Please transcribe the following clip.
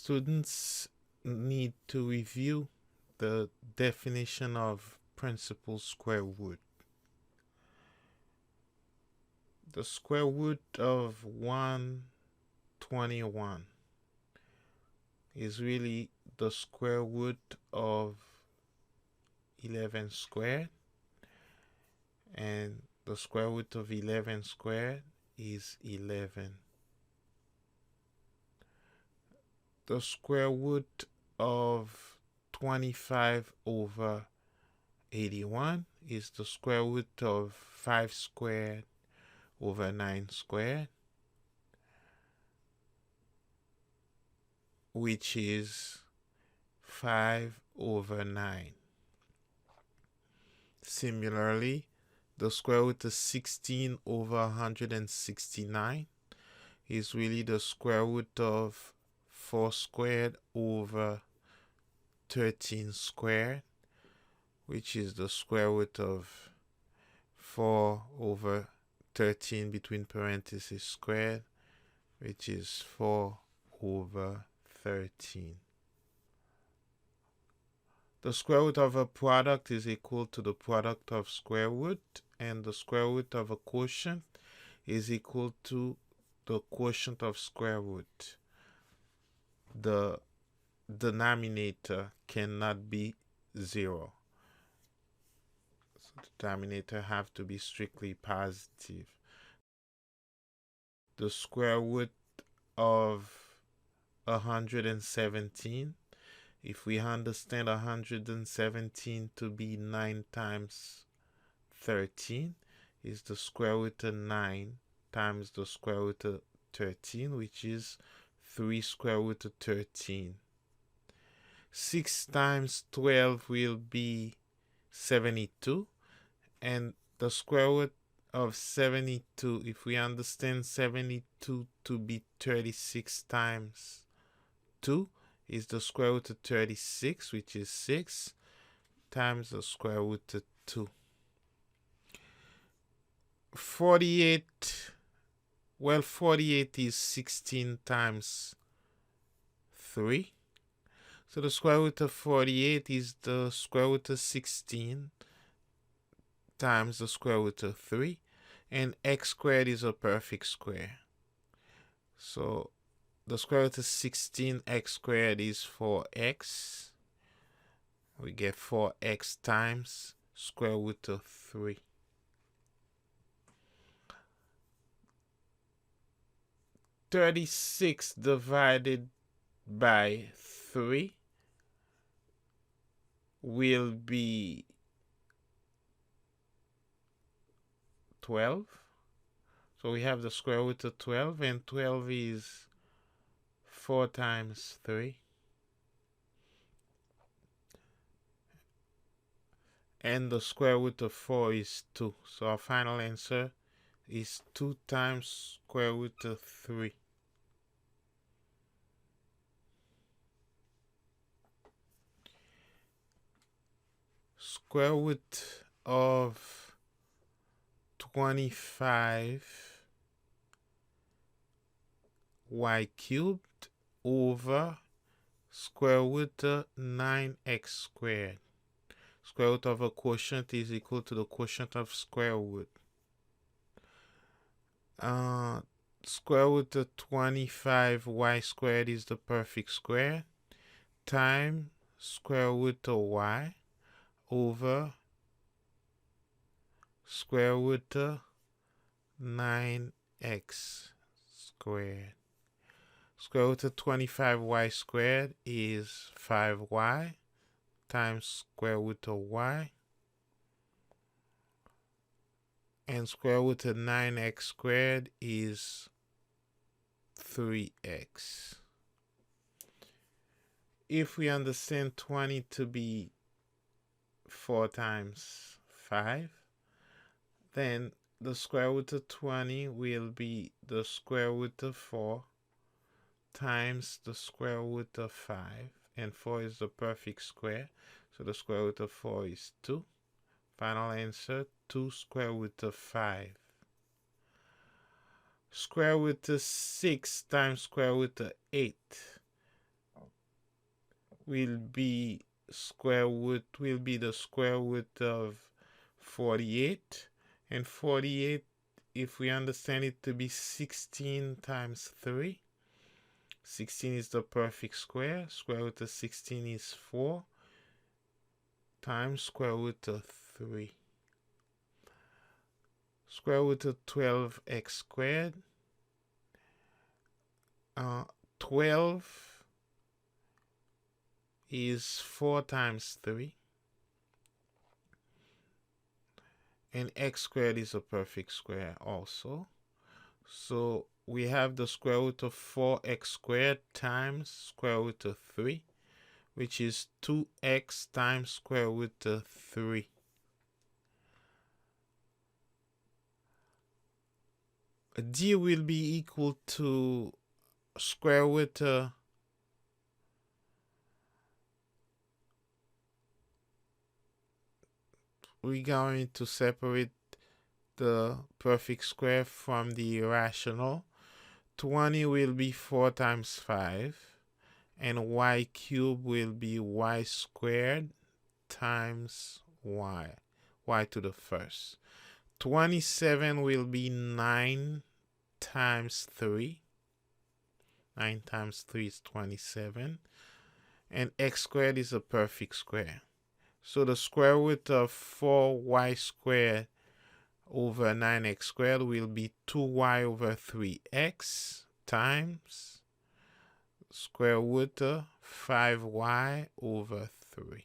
Students need to review the definition of principal square root. The square root of 121 is really the square root of 11 squared, and the square root of 11 squared is 11. The square root of 25 over 81 is the square root of 5 squared over 9 squared, which is 5 over 9. Similarly, the square root of 16 over 169 is really the square root of 4 squared over 13 squared, which is the square root of 4 over 13 between parentheses squared, which is 4 over 13. The square root of a product is equal to the product of square root, and the square root of a quotient is equal to the quotient of square root. The denominator cannot be 0. So the denominator have to be strictly positive. The square root of 117, if we understand 117 to be 9 times 13, is the square root of 9 times the square root of 13, which is 3 square root of 13. 6 times 12 will be 72, and the square root of 72, if we understand 72 to be 36 times 2, is the square root of 36, which is 6 times the square root of 2. 48, well, 48 is 16 times 3. So the square root of 48 is the square root of 16 times the square root of 3. And x squared is a perfect square. So the square root of 16x squared is 4x. We get 4x times square root of 3. 36 divided by 3 will be 12. So we have the square root of 12, and 12 is 4 times 3. And the square root of 4 is 2. So our final answer is 2 times square root of 3. Square root of 25 y cubed over square root of 9x squared. Square root of a quotient is equal to the quotient of square root. Square root of 25y squared is the perfect square times square root of y over square root of 9x squared. Square root of 25y squared is 5y times square root of y, and square root of 9x squared is 3x. If we understand 20 to be 4 times 5, then the square root of 20 will be the square root of 4 times the square root of 5, and 4 is the perfect square, so the square root of 4 is 2. Final answer, 2 square root of 5. Square root of 6 times square root of 8 will be the square root of 48, and 48, if we understand it to be 16 times 3, 16 is the perfect square. Square root of 16 is 4 times square root of 3. Square root of 12x squared. 12 is 4 times 3. And x squared is a perfect square also. So we have the square root of 4x squared times square root of 3, which is 2x times square root of 3. D will be equal to square root of we're going to separate the perfect square from the irrational. 20 will be 4 times 5, and y cubed will be y squared times y to the first. 27 will be 9 times 3. 9 times 3 is 27. And x squared is a perfect square. So the square root of 4y squared over 9x squared will be 2y over 3x times square root of 5y over 3.